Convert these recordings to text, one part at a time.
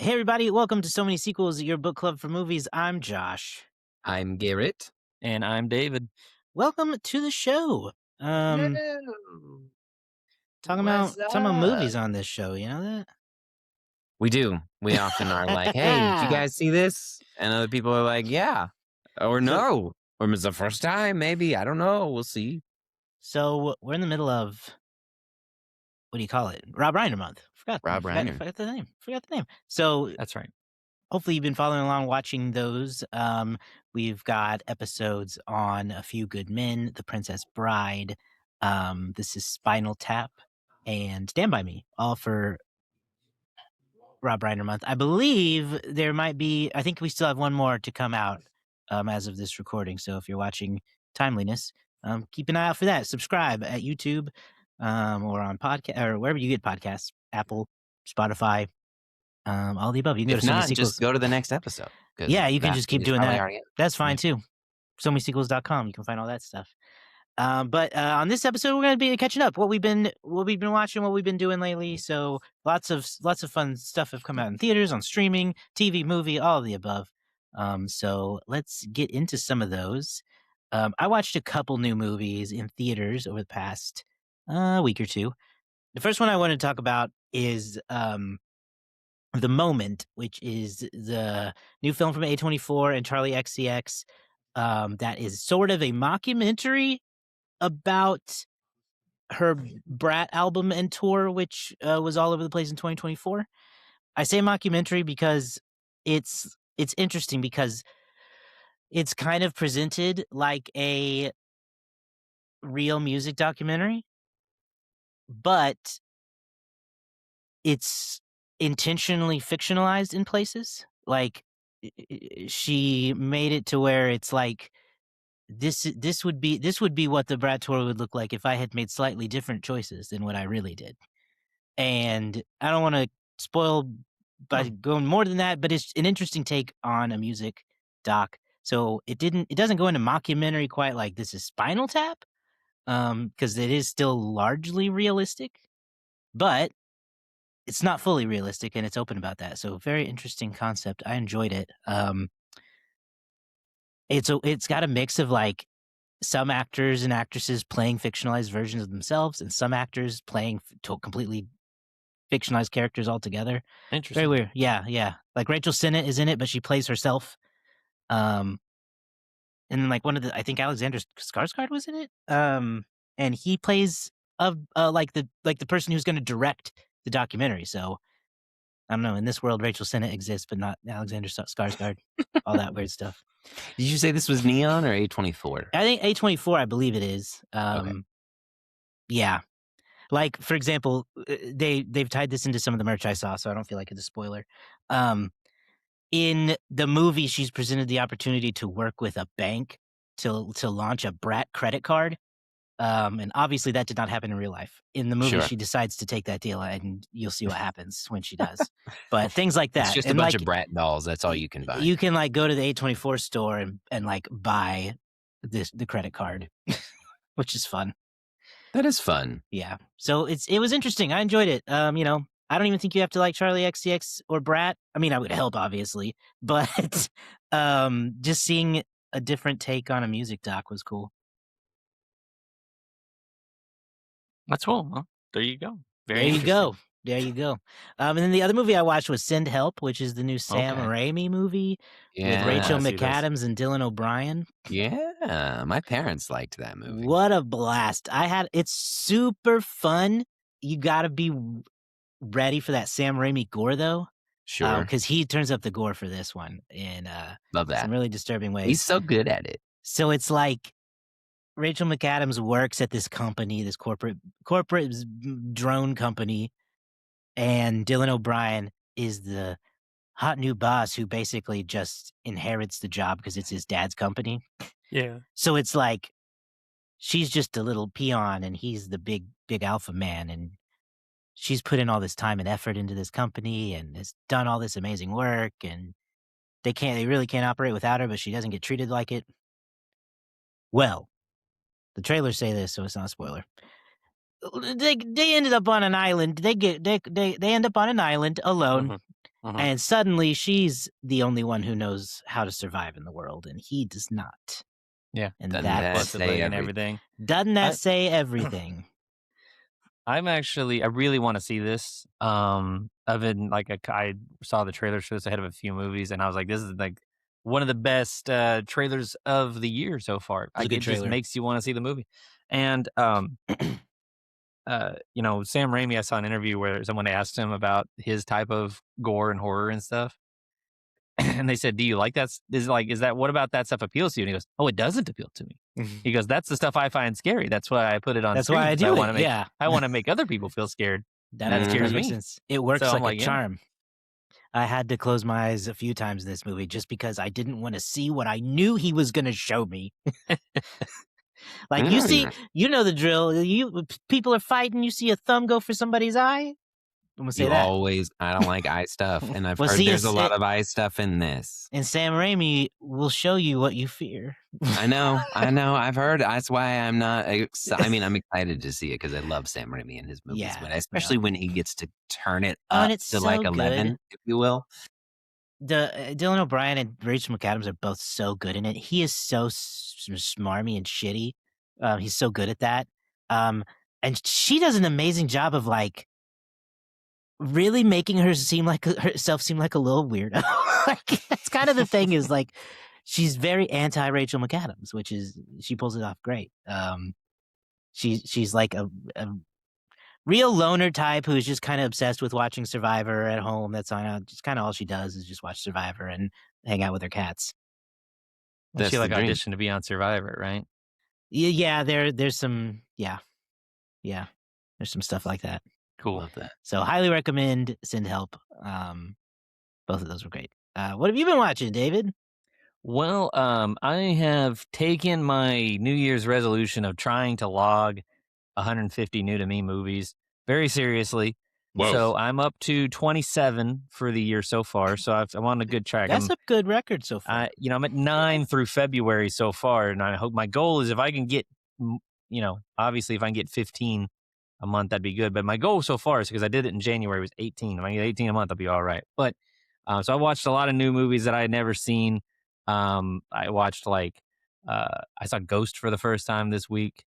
Hey, everybody. Welcome to So Many Sequels, your book club for movies. I'm Josh. I'm Garrett. And I'm David. Welcome to the show. Talking What's about up? movies on this show. You know that? We do. We often are like, hey, did you guys see this? And other people are like, yeah. Or no. Or it's the first time, maybe. I don't know. We'll see. So we're in the middle of, what do you call it? Rob Reiner month. Forgot the name. So That's right. hopefully you've been following along, watching those. We've got episodes on A Few Good Men, The Princess Bride. This is Spinal Tap and Stand By Me, all for Rob Reiner month. I believe there might be, I think we still have one more to come out as of this recording. So if you're watching Timeliness, keep an eye out for that. Subscribe at YouTube or on podcast or wherever you get podcasts, Apple, Spotify, all the above. You can go If to So Many not, Sequels. just go to the next episode. Yeah, you can just keep doing that. That's fine Yeah. too. SoManySequels.com. You can find all that stuff. But on this episode, we're going to be catching up what we've been watching, what we've been doing lately. So lots of fun stuff have come out in theaters, on streaming, TV, movie, all of the above. So let's get into some of those. I watched a couple new movies in theaters over the past week or two. The first one I want to talk about is The Moment, which is the new film from A24 and Charli XCX. That is sort of a mockumentary about her Brat album and tour, which was all over the place in 2024. I say mockumentary because it's interesting because it's kind of presented like a real music documentary, but it's intentionally fictionalized in places. Like she made it to where it's like this would be what the Brat tour would look like if I had made slightly different choices than what I really did. And I don't want to spoil by going more than that, but it's an interesting take on a music doc. So it doesn't go into mockumentary quite like this is Spinal Tap, because it is still largely realistic, but it's not fully realistic, and it's open about that. So very interesting concept. I enjoyed it. It's got a mix of like some actors and actresses playing fictionalized versions of themselves, and some actors playing completely fictionalized characters altogether. Interesting. Very weird. Yeah. Like Rachel Sennett is in it, but she plays herself. And then like one of the, I think Alexander Skarsgård was in it. And he plays like the person who's going to direct the documentary. So I don't know. In this world, Rachel Sennett exists, but not Alexander Skarsgård. All that weird stuff. Did you say this was Neon or A24? I think A24, I believe it is. Okay. Yeah. Like, for example, they've tied this into some of the merch I saw, so I don't feel like it's a spoiler. In the movie, she's presented the opportunity to work with a bank to launch a Brat credit card. And obviously that did not happen in real life. In the movie, Sure. she decides to take that deal, and you'll see what happens when she does. But things like that. It's just and a bunch like, of Brat dolls. That's all you can buy. You can like go to the A24 store and like buy the credit card, which is fun. That is fun. Yeah. So it was interesting. I enjoyed it. I don't even think you have to like Charli XCX or Brat. I mean, I would help obviously, but just seeing a different take on a music doc was cool. That's cool. Well, there you go. There you go. And then the other movie I watched was Send Help, which is the new Sam Raimi movie with Rachel McAdams and Dylan O'Brien. Yeah, my parents liked that movie. What a blast. It's super fun. You got to be ready for that Sam Raimi gore, though. Sure. Because he turns up the gore for this one in Love that. some really disturbing ways. He's so good at it. So it's like Rachel McAdams works at this company, this corporate drone company, and Dylan O'Brien is the hot new boss who basically just inherits the job because it's his dad's company. Yeah. So it's like she's just a little peon and he's the big alpha man, and she's put in all this time and effort into this company and has done all this amazing work, and they really can't operate without her, but she doesn't get treated like it. Well, the trailers say this, so it's not a spoiler. They ended up on an island. They end up on an island alone, Mhm. And suddenly she's the only one who knows how to survive in the world, and he does not. Yeah. And Doesn't that that Busted leg say and everything? everything. doesn't that I- say everything? I really want to see this. I've been I saw the trailers for this ahead of a few movies, and I was like, this is like one of the best trailers of the year so far. It's a good It just trailer. makes you want to see the movie. And Sam Raimi, I saw an interview where someone asked him about his type of gore and horror and stuff. And they said, "Do you like that? Is that what about that stuff appeals to you?" And he goes, "Oh, it doesn't appeal to me." He goes, "That's the stuff I find scary. That's why I put it on That's screen. why I 'Cause do wanna it. make Yeah. I want to make other people feel scared." That That makes scares perfect me. sense. It works So I'm like a like, yeah. charm. I had to close my eyes a few times in this movie just because I didn't want to see what I knew he was going to show me. Like you see, you know the drill. People are fighting. You see a thumb go for somebody's eye. I'm gonna say You that. always, I don't like eye stuff, and I've Well, heard see, there's a it's- lot of eye stuff in this. And Sam Raimi will show you what you fear. I know, I've heard. That's why I'm not. I mean, I'm excited to see it because I love Sam Raimi and his movies, Yeah, but especially when he gets to turn it Oh, and up it's to so like good. 11, if you will. Dylan O'Brien and Rachel McAdams are both so good in it. He is so smarmy and shitty. He's so good at that. And she does an amazing job of like really making herself seem like a little weirdo. Like that's kind of the thing is like she's very anti Rachel McAdams, which is she pulls it off great. She's like a real loner type who's just kind of obsessed with watching Survivor at home. That's on just kind of all she does is just watch Survivor and hang out with her cats. That's She the dream. auditioned to be on Survivor, right? Yeah, there's some there's some stuff like that. Cool. Love that. So highly recommend Send Help. Both of those were great. What have you been watching, David? Well, I have taken my New Year's resolution of trying to log 150 new to me movies very seriously. Whoa. So I'm up to 27 for the year so far. So I'm on a good track. That's a good record so far. I'm at 9 through February so far, and I hope my goal is if I can get, obviously if I can get 15 a month, that'd be good. But my goal so far is because I did it in January was 18. If I get 18 a month, I'll be all right. But so I watched a lot of new movies that I had never seen. I watched I saw Ghost for the first time this week.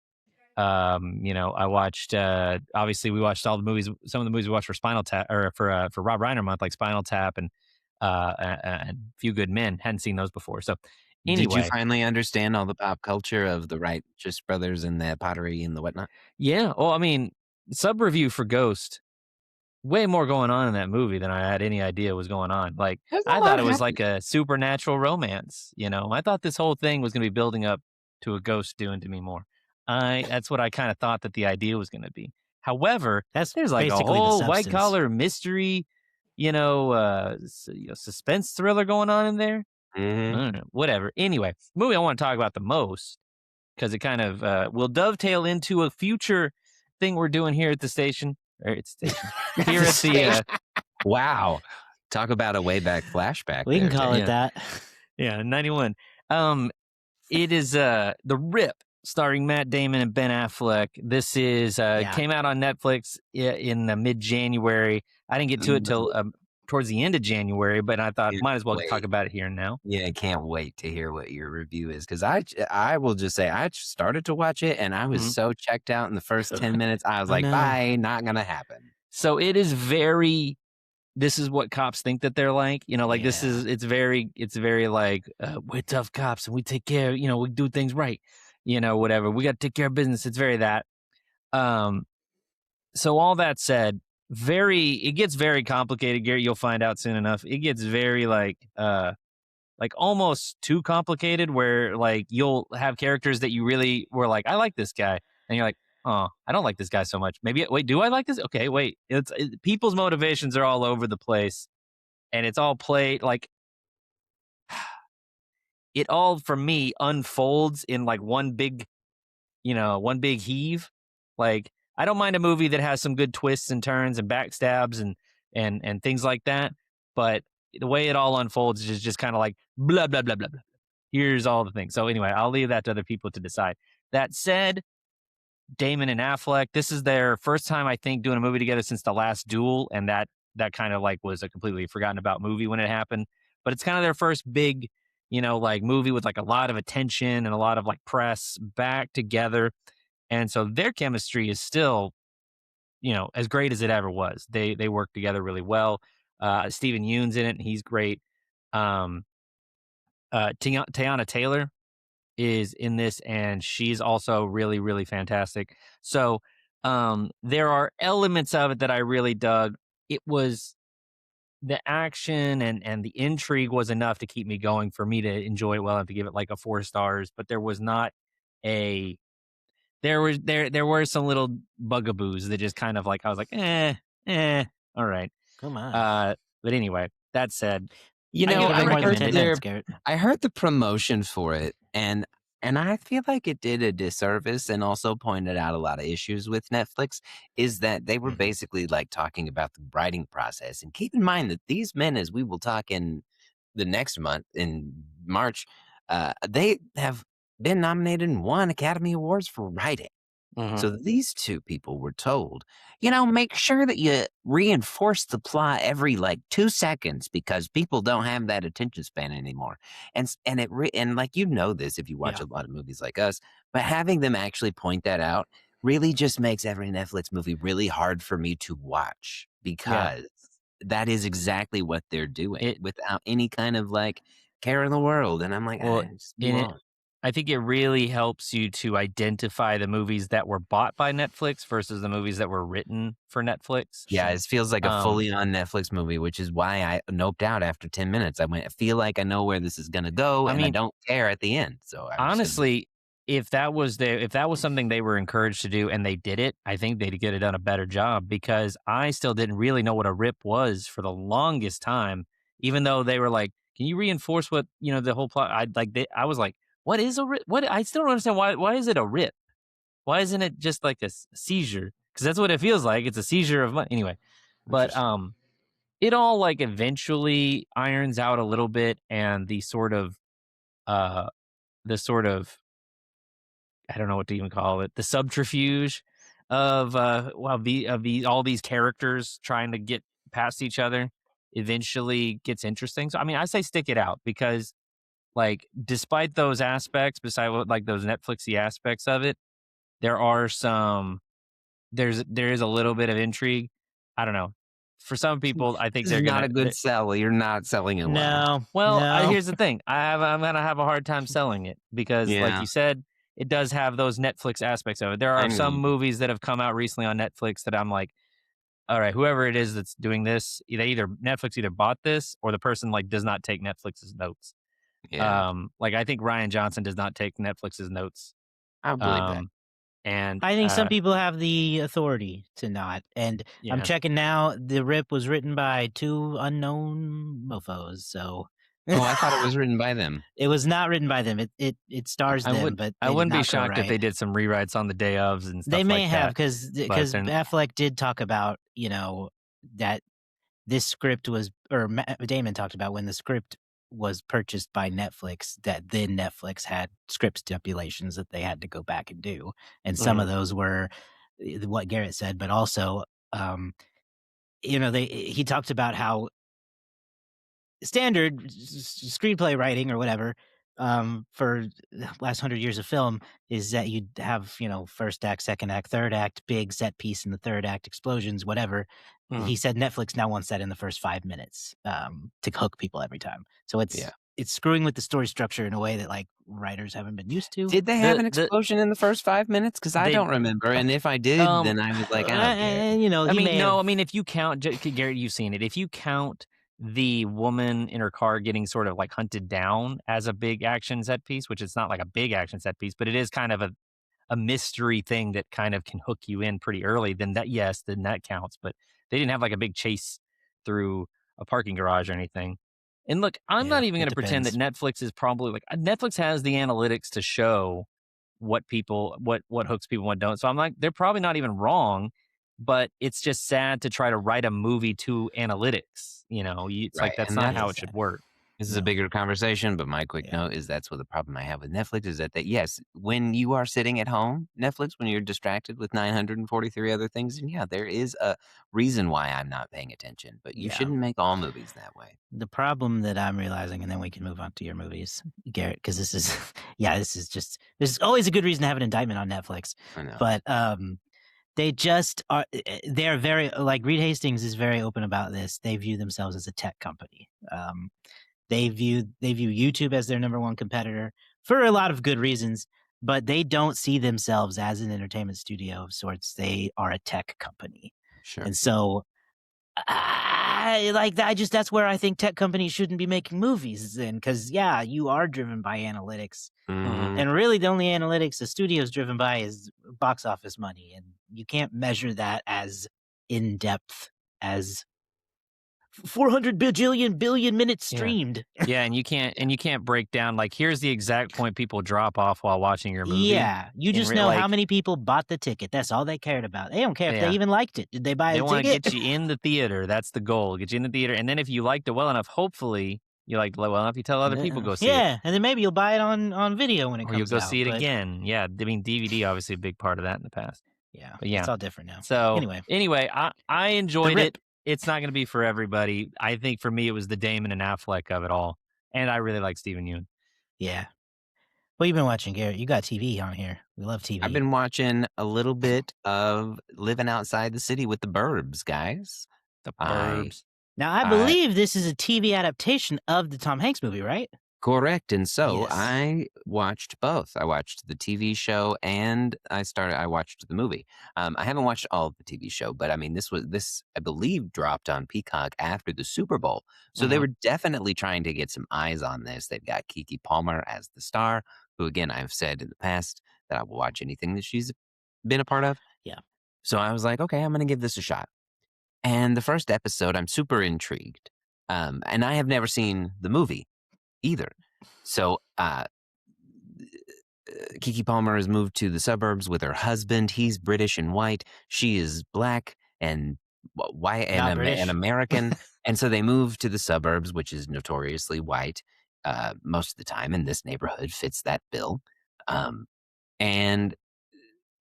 I watched obviously we watched all the movies, some of the movies we watched for Spinal Tap or for Rob Reiner month, like Spinal Tap and Few Good Men. Hadn't seen those before. So anyway, did you finally understand all the pop culture of the Righteous Brothers and the pottery and the whatnot? Yeah. Well, I mean, sub review for Ghost. Way more going on in that movie than I had any idea was going on. Like I thought it was like a supernatural romance. I thought this whole thing was going to be building up to a ghost doing to me more. That's what I kind of thought that the idea was going to be. However, there's like a basically the whole white substance. collar mystery, suspense thriller going on in there. Mm-hmm. I don't know, whatever. Anyway, the movie I want to talk about the most because it kind of will dovetail into a future thing we're doing here at the station. Or it's station here at the wow, talk about a way back flashback. We can there, call Jay. it that. yeah 91. It is The Rip, starring Matt Damon and Ben Affleck. This is came out on Netflix in mid-January. I didn't get to it till towards the end of January, but I thought might as well talk about it here and now. Yeah, I can't wait to hear what your review is because I will just say I started to watch it and I was so checked out in the first 10 minutes. I was like, bye, not gonna happen. So it is very. This is what cops think that they're like. This is it's very like we're tough cops and we take care. We do things right. Whatever. We got to take care of business. It's very that. So all that said, it gets very complicated, Garrett. You'll find out soon enough. It gets very like almost too complicated where like you'll have characters that you really were like, I like this guy. And you're like, oh, I don't like this guy so much. Maybe, wait, do I like this? Okay, wait. People's motivations are all over the place. And it's all played like, it all for me unfolds in like one big heave. Like, I don't mind a movie that has some good twists and turns and backstabs and things like that. But the way it all unfolds is just kind of like blah, blah, blah, blah, blah. Here's all the things. So anyway, I'll leave that to other people to decide. That said, Damon and Affleck, this is their first time, I think, doing a movie together since The Last Duel. And that that kind of like was a completely forgotten about movie when it happened. But it's kind of their first big, like movie with like a lot of attention and a lot of like press back together. And so their chemistry is still, as great as it ever was. They work together really well. Stephen Yeun's in it, and he's great. Um, Tiana Taylor is in this, and she's also really, really fantastic. So there are elements of it that I really dug. It was the action and the intrigue was enough to keep me going for me to enjoy it well enough to give it like a 4 stars. But there was not a there were some little bugaboos that just kind of like I was like all right. Come on. But anyway, that said, You I know, give it I more than heard 10 their minutes, Garrett. I heard the promotion for it, and I feel like it did a disservice and also pointed out a lot of issues with Netflix. Is that they were basically like talking about the writing process, and keep in mind that these men, as we will talk in the next month in March, they have been nominated and won Academy Awards for writing. So these two people were told, make sure that you reinforce the plot every like 2 seconds because people don't have that attention span anymore. And like this if you watch a lot of movies like us, but having them actually point that out really just makes every Netflix movie really hard for me to watch because that is exactly what they're doing without any kind of like care in the world. And I'm like, Well, just move on. I think it really helps you to identify the movies that were bought by Netflix versus the movies that were written for Netflix. Yeah, it feels like a fully on Netflix movie, which is why I noped out after 10 minutes. I feel like I know where this is going to go, and I don't care at the end. So honestly, if that was something they were encouraged to do and they did it, I think they'd get it done a better job because I still didn't really know what a rip was for the longest time, even though they were like, "Can you reinforce what the whole plot?" I was like, "What is a rip? What? I still don't understand why is it a rip? Why isn't it just like a seizure? Because that's what it feels like. It's a seizure of money anyway." But it all like eventually irons out a little bit, and the sort of I don't know what to even call it, the subterfuge of all these characters trying to get past each other eventually gets interesting. So I mean, I say stick it out because like despite those aspects, beside like those Netflixy aspects of it, there is a little bit of intrigue. I don't know. For some people, I think this they're is not gonna a good sell. You're not selling it well. No. Well, no. here's the thing. I'm gonna have a hard time selling it because, like you said, it does have those Netflix aspects of it. There are some movies that have come out recently on Netflix that I'm like, all right, whoever it is that's doing this, Netflix either bought this or the person like does not take Netflix's notes. Yeah. Like I think Rian Johnson does not take Netflix's notes. I believe that. And I think some people have the authority to not. And I'm checking now. The rip was written by 2 unknown mofos. So. Oh, I thought it was written by them. It was not written by them. It stars them, but I wouldn't be shocked if they did some rewrites on the day ofs and stuff. They may like have that. because Affleck did talk about that this script was, or Damon talked about when the script was purchased by Netflix, that then Netflix had script stipulations that they had to go back and do, and some of those were what Garrett said, but also he talked about how standard screenplay writing or whatever for the last 100 years of film is that you'd have first act, second act, third act, big set piece in the third act, explosions, whatever. He said Netflix now wants that in the first 5 minutes to hook people every time. So it's screwing with the story structure in a way that like writers haven't been used to. Did they have an explosion in the first 5 minutes? Because I don't remember, and if I did, then I was like, I mean, if you count, Garrett, you've seen it. If you count the woman in her car getting sort of like hunted down as a big action set piece, which it's not like a big action set piece, but it is kind of a mystery thing that kind of can hook you in pretty early, then that counts. But they didn't have like a big chase through a parking garage or anything. And look, I'm not even going to pretend that Netflix is probably like Netflix has the analytics to show what hooks people and what don't. So I'm like, they're probably not even wrong, but it's just sad to try to write a movie to analytics. It's like that's not how it should work. This is a No. bigger conversation, but my quick Yeah. note is that's what the problem I have with Netflix is that yes, when you are sitting at home, Netflix, when you're distracted with 943 other things, and yeah, there is a reason why I'm not paying attention, but you Yeah. shouldn't make all movies that way. The problem that I'm realizing, and then we can move on to your movies, Garrett, because this is, this is just, there's always a good reason to have an indictment on Netflix. I know. But they just are, they're very, like Reed Hastings is very open about this. They view themselves as a tech company. They view YouTube as their number one competitor for a lot of good reasons, but they don't see themselves as an entertainment studio of sorts. They are a tech company. Sure. And so that's where I think tech companies shouldn't be making movies then, because you are driven by analytics. Mhm. And really the only analytics the studio's driven by is box office money. And you can't measure that as in depth as 400 billion minutes Yeah. streamed. Yeah, and you can't break down like here's the exact point people drop off while watching your movie. Yeah, you In just real know how like- many people bought the ticket. That's all they cared about. They don't care if they Yeah. even liked it. Did they buy They the want to ticket? get you in the theater. That's the goal. Get you in the theater, and then if you liked it well enough, hopefully you liked it well enough, you tell other people go see it, Yeah, and then maybe you'll buy it on video when it or you'll comes go out. see it but again. Yeah, I mean DVD obviously a big part of that in the past. Yeah, But yeah. it's all different now. So Anyway, I enjoyed rip. it. It's not going to be for everybody. I think for me it was the Damon and Affleck of it all, and I really like Stephen Yeun. Yeah. What you been watching, Garrett? You got TV on here. We love TV. I've been watching a little bit of Living Outside the City with the Burbs, guys. The I- Burbs. Now, I believe this is a TV adaptation of the Tom Hanks movie, right? Correct. And so Yes. I watched both. I watched the TV show and I watched the movie. I haven't watched all of the TV show, but I mean, this I believe dropped on Peacock after the Super Bowl. So they Mhm. were definitely trying to get some eyes on this. They've got Keke Palmer as the star, who again, I've said in the past that I will watch anything that she's been a part of. Yeah. So I was like, okay, I'm going to give this a shot. And the first episode, I'm super intrigued. And I have never seen the movie either. So Keke Palmer has moved to the suburbs with her husband. He's British and white. She is black and white Not and British. an American. And so they move to the suburbs, which is notoriously white most of the time. And this neighborhood fits that bill. And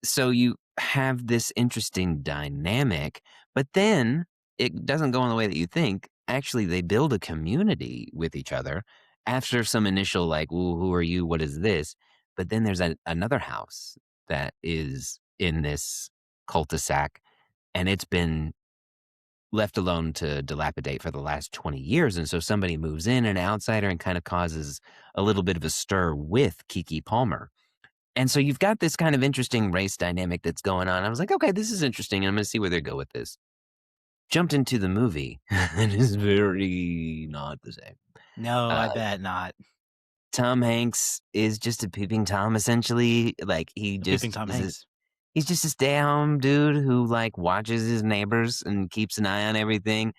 so you have this interesting dynamic, but then it doesn't go in the way that you think. Actually, they build a community with each other after some initial, like, "Ooh, who are you? What is this?" But then there's another house that is in this cul-de-sac, and it's been left alone to dilapidate for the last 20 years. And so somebody moves in, an outsider, and kind of causes a little bit of a stir with Keke Palmer. And so you've got this kind of interesting race dynamic that's going on. I was like, okay, this is interesting. I'm going to see where they go with this. Jumped into the movie, and it's very not the same. No, I bet not. Tom Hanks is just a peeping Tom, essentially. Like Peeping Tom Hanks. He's just a stay-at-home dude who like watches his neighbors and keeps an eye on everything.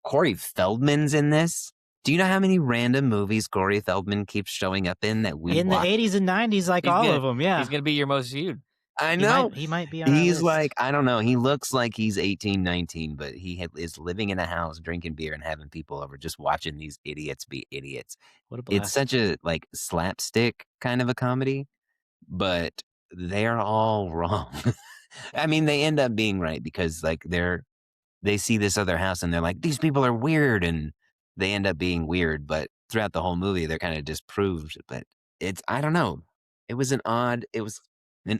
Corey Feldman's in this. Do you know how many random movies Corey Feldman keeps showing up in that we In watch? the 80s and 90s, like He's all good. of them, yeah. He's going to be your most viewed. I know. He might be on our He's list. like, I don't know. He looks like he's 18, 19, but he is living in a house, drinking beer and having people over, just watching these idiots be idiots. What a blast. It's such a like slapstick kind of a comedy, but they're all wrong. I mean, they end up being right because like they see this other house and they're like, these people are weird, and they end up being weird. But throughout the whole movie, they're kind of disproved. But I don't know. It was an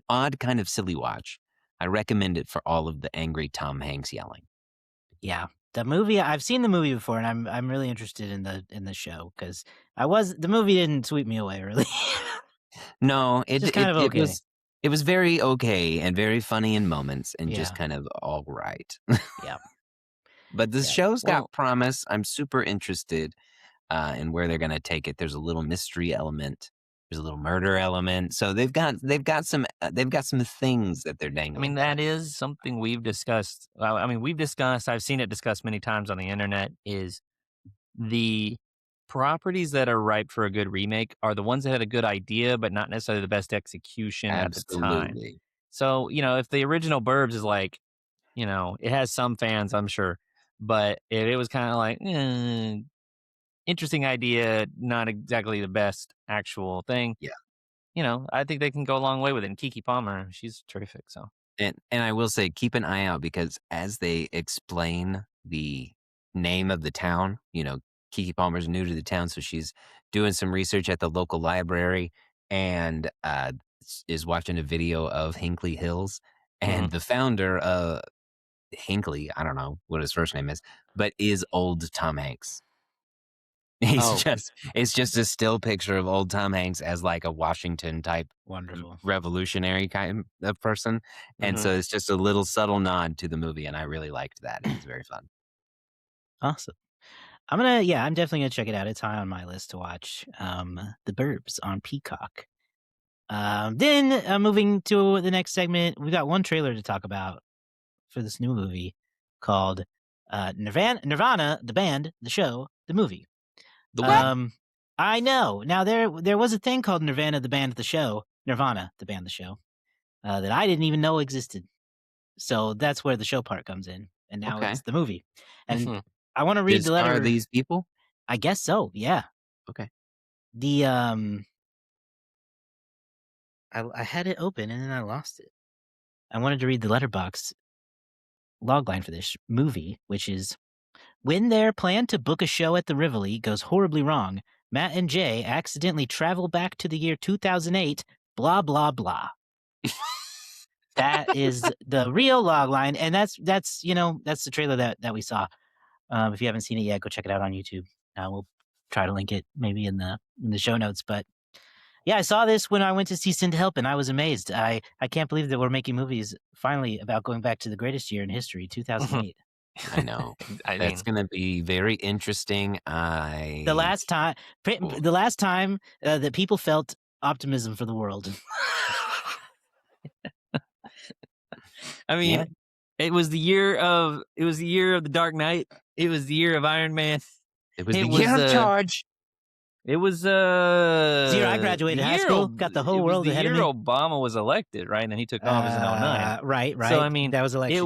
odd kind of silly watch. I recommend it for all of the angry Tom Hanks yelling. Yeah. The movie, I've seen the movie before, and I'm really interested in the show because the movie didn't sweep me away really. No, it Just kind of okay. It was very okay and very funny in moments and just Yeah. kind of all right. Yeah. But the Yeah. show's Well- got promise. I'm super interested in where they're going to take it. There's a little mystery element. There's a little murder element. So they've got some things that they're dangling. I mean, that is something we've discussed. I've seen it discussed many times on the internet, is the properties that are ripe for a good remake are the ones that had a good idea, but not necessarily the best execution at the time. Absolutely. So, if the original Burbs is like, it has some fans, I'm sure, but if it was kind of like, interesting idea, not exactly the best actual thing. Yeah. I think they can go a long way with it. And Keke Palmer, she's terrific. So And I will say, keep an eye out because as they explain the name of the town, Keke Palmer's new to the town, so she's doing some research at the local library and is watching a video of Hinkley Hills. And the founder, Hinkley, I don't know what his first name is, but is old Tom Hanks. It's just a still picture of old Tom Hanks as like a Washington type Wonderful. revolutionary kind of person. And so it's just a little subtle nod to the movie. And I really liked that. It was very fun. Awesome. I'm definitely gonna check it out. It's high on my list to watch. The Burbs on Peacock. Then moving to the next segment, we got one trailer to talk about for this new movie called Nirvana, the band, the show, the movie. The what? I know. Now there was a thing called Nirvana, the band, the show, Nirvana, the band, the show, that I didn't even know existed. So that's where the show part comes in, and now Okay. it's the movie. And I want to read the letter. Are these people? I guess so. Yeah. Okay. The I had it open and then I lost it. I wanted to read the letterbox logline for this movie, which is: when their plan to book a show at the Rivoli goes horribly wrong, Matt and Jay accidentally travel back to the year 2008, blah, blah, blah. That is the real logline. And that's the trailer that we saw. If you haven't seen it yet, go check it out on YouTube. We'll try to link it maybe in the show notes. But yeah, I saw this when I went to see Send Help, and I was amazed. I can't believe that we're making movies finally about going back to the greatest year in history, 2008. I know. That's going to be very interesting. The last time that people felt optimism for the world. I mean, it was the year of the Dark Knight. It was the year of Iron Man. It was the year of Charge. It was Zero. I graduated high school, got the whole world ahead of me. The year Obama was elected, right? And then he took office in 2009. Right. So I mean, that was election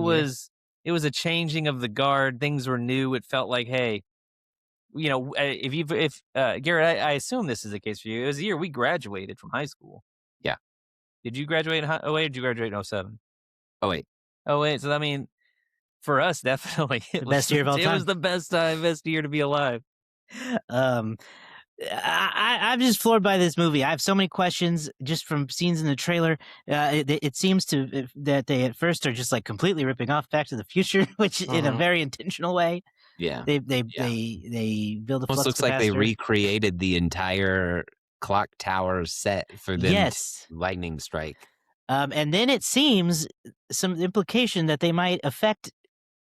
it was a changing of the guard. Things were new. It felt like, hey, if Garrett, I assume this is the case for you. It was the year we graduated from high school. Yeah. Did you graduate in 08 or did you graduate in 07? 08. Oh wait, so I mean, for us, definitely the best year of all time. It was the best year to be alive. I'm just floored by this movie. I have so many questions just from scenes in the trailer. It seems that they at first are just like completely ripping off Back to the Future, which in a very intentional way. Yeah, they build a flux looks capacitor. Like they recreated the entire clock tower set for them. Lightning strike. And then it seems some implication that they might affect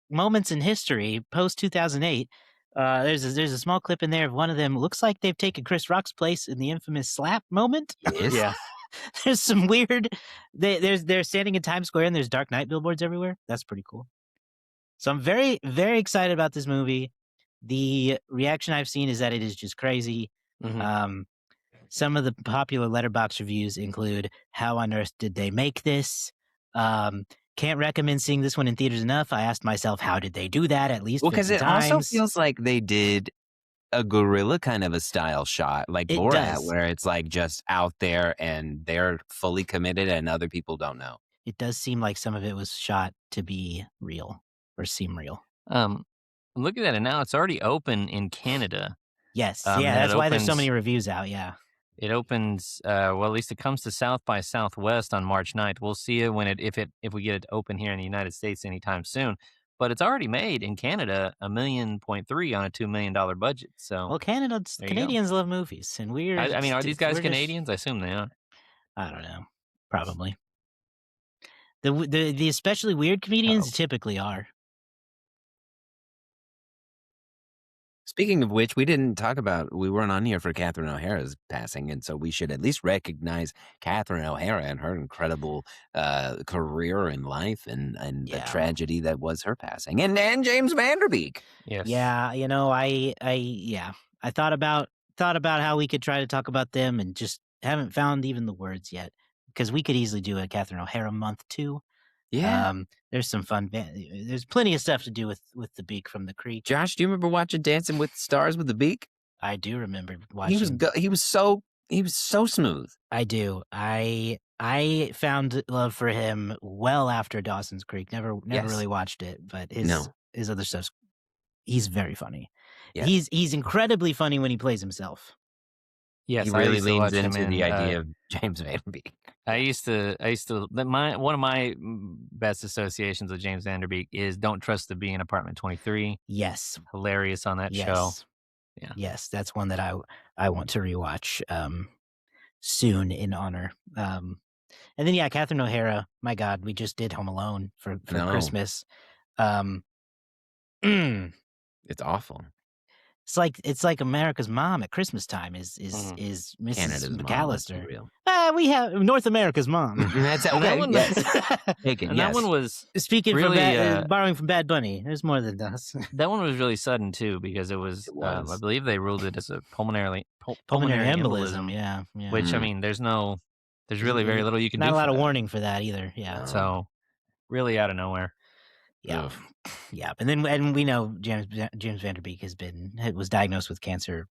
moments in history post 2008. There's a small clip in there of one of them. Looks like they've taken Chris Rock's place in the infamous slap moment. Yes. Yeah. There's some weird. They're standing in Times Square and there's Dark Knight billboards everywhere. That's pretty cool. So I'm very, very excited about this movie. The reaction I've seen is that it is just crazy. Some of the popular Letterboxd reviews include, "How on earth did they make this? Can't recommend seeing this one in theaters enough. I asked myself, how did they do that? At least because it times. Also feels like they did a guerrilla kind of a style shot, like Borat, where it's like just out there and they're fully committed and other people don't know. It does seem like some of it was shot to be real or seem real. I'm looking at it now. It's already open in Canada. Yes, that's why there's so many reviews out. Yeah. It opens, at least it comes to South by Southwest on March 9th. We'll see it if we get it open here in the United States anytime soon. But it's already made in Canada $1.3 million on a $2 million budget. So, well, Canadians love movies, and we're. I mean, are these guys Canadians? I assume they are. I don't know. Probably. The especially weird comedians typically are. Speaking of which, we weren't on here for Catherine O'Hara's passing, and so we should at least recognize Catherine O'Hara and her incredible career in life and the tragedy that was her passing. And James Van Der Beek. Yes. Yeah, I thought about how we could try to talk about them and just haven't found even the words yet, because we could easily do a Catherine O'Hara month too. Yeah. There's some fun. There's plenty of stuff to do with the Beak from the Creek. Josh, do you remember watching Dancing with the Stars with the Beak? I do remember He was watching. he was so smooth. I do. I found love for him well after Dawson's Creek. Never Yes. really watched it, but No. his other stuff's he's very funny. Yes. He's incredibly funny when he plays himself. Yes, He I really used to leans watch him into the in, idea of James Van Beek. I used to one of my best associations with James Van Der Beek is Don't Trust the Bee in Apartment 23. Yes. Hilarious on that show. Yes. Yeah. Yes, that's one that I want to rewatch soon in honor. And then Catherine O'Hara. My God, we just did Home Alone for No. Christmas. It's awful. It's like America's mom at Christmas time is Mhm. Mrs. Canada's mom, let's be McAllister. real. We have North America's mom. That's And that okay. one- Yes. Take it. And Yes. that one was Speaking Really, from borrowing from Bad Bunny, there's more than us. that one was really sudden too because it was, It was. I believe they ruled it as a pulmonary embolism. Yeah. which I Mm. mean there's really very little you can Not do. a lot for of that. warning for that either. Yeah. No. So really out of nowhere. Yeah. Ugh. Yeah. And we know James Van Der Beek was diagnosed with cancer,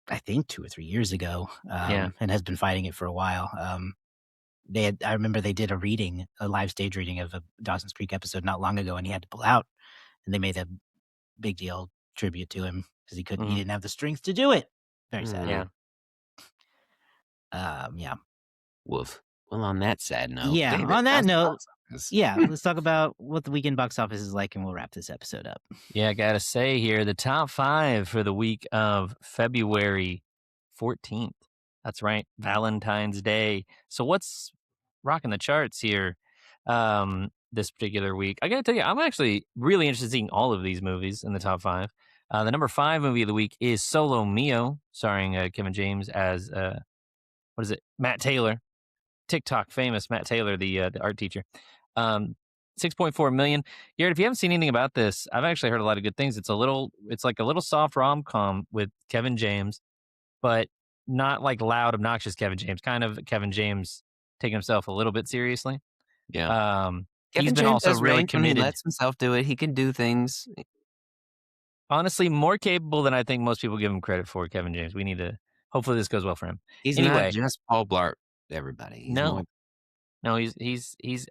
I think 2 or 3 years ago. Yeah. And has been fighting it for a while. I remember they did a live stage reading of a Dawson's Creek episode not long ago, and he had to pull out, and they made a big deal tribute to him because he Mhm. didn't have the strength to do it. Very sad. Yeah. Yeah. Woof. Well, on that sad note. Yeah, David, on that how's the note, box office? Yeah, let's talk about what the weekend box office is like, and we'll wrap this episode up. Yeah, I gotta say here, the top 5 for the week of February 14th. That's right, Valentine's Day. So what's rocking the charts here this particular week? I gotta tell you, I'm actually really interested in seeing all of these movies in the top 5. The number 5 movie of the week is Solo Mio, starring Kevin James as Matt Taylor, TikTok famous Matt Taylor, the art teacher. 6.4 million. Garrett, if you haven't seen anything about this, I've actually heard a lot of good things. It's like a little soft rom-com with Kevin James, but not like loud, obnoxious Kevin James. Kind of Kevin James taking himself a little bit seriously. Yeah. He's Kevin been James also does really range when he committed. lets himself do it. He can do things. Honestly, more capable than I think most people give him credit for. Kevin James. We need to. Hopefully, this goes well for him. He's Anyway. not just Paul Blart. Everybody. He's No. more- No, he's.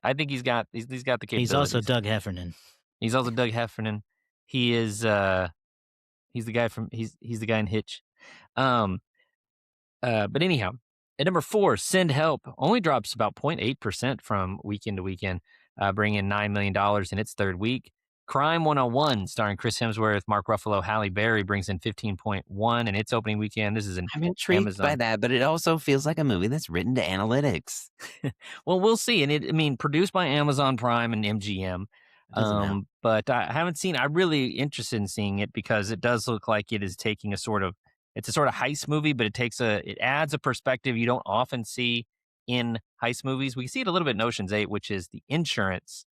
I think he's got the capabilities. He's also Doug Heffernan. He's also Doug Heffernan. He is. He's the guy from. He's the guy in Hitch. But anyhow, at number 4, Send Help only drops about 0.8% from weekend to weekend, bringing in $9 million in its third week. Crime 101, starring Chris Hemsworth, Mark Ruffalo, Halle Berry, brings in 15.1 in its opening weekend. This is an I'm intrigued by Amazon. that, but it also feels like a movie that's written to analytics. Well, we'll see. And produced by Amazon Prime and MGM. Doesn't matter. But I haven't seen. I'm really interested in seeing it because it does look like it is taking it's a sort of heist movie, but it adds a perspective you don't often see in heist movies. We see it a little bit in Ocean's 8, which is the insurance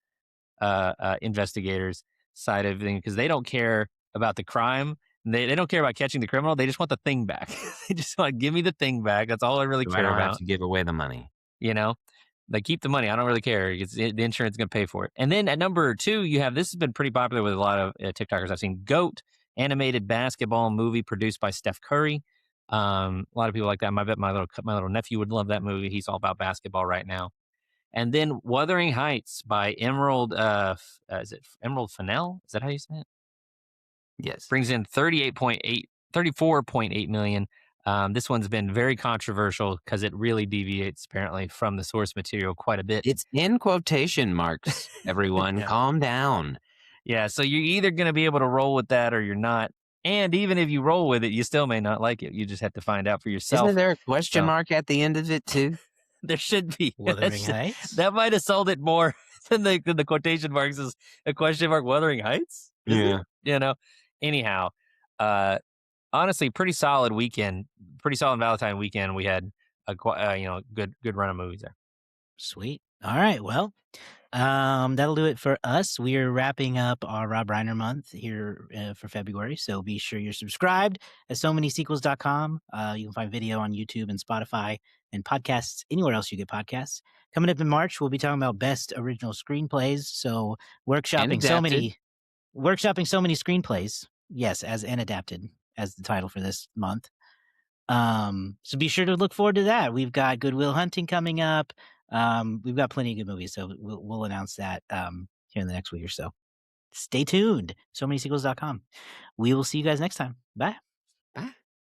investigators side of things, because they don't care about the crime. They don't care about catching the criminal. They just want the thing back. They just want, give me the thing back. That's all I really So I care don't have about. to give away the money. They keep the money. I don't really care. The insurance is going to pay for it. And then at number 2, you have, this has been pretty popular with a lot of TikTokers I've seen, GOAT, animated basketball movie produced by Steph Curry. A lot of people like that. I bet my little nephew would love that movie. He's all about basketball right now. And then Wuthering Heights by Emerald, is it Emerald Fennell? Is that how you say it? Yes. Brings in 34.8 million. This one's been very controversial because it really deviates apparently from the source material quite a bit. It's in quotation marks, everyone. Yeah. Calm down. Yeah, so you're either going to be able to roll with that or you're not. And even if you roll with it, you still may not like it. You just have to find out for yourself. Isn't there a question So- mark at the end of it, too? There should be. Wuthering Heights. That might have sold it more than the quotation marks is a question mark. Wuthering Heights? Is it? Anyhow, honestly, pretty solid weekend. Pretty solid Valentine weekend. We had a good run of movies there. Sweet. All right. Well, that'll do it for us. We're wrapping up our Rob Reiner month here for February. So be sure you're subscribed at SoManySequels.com. You can find video on YouTube and Spotify and podcasts anywhere else you get podcasts. Coming up in March, we'll be talking about best original screenplays. So workshopping so many screenplays. Yes, as and adapted. as the title for this month. So be sure to look forward to that. We've got Good Will Hunting coming up. We've got plenty of good movies, so we'll announce that here in the next week or so. Stay tuned. SoManySequels.com. We will see you guys next time. Bye.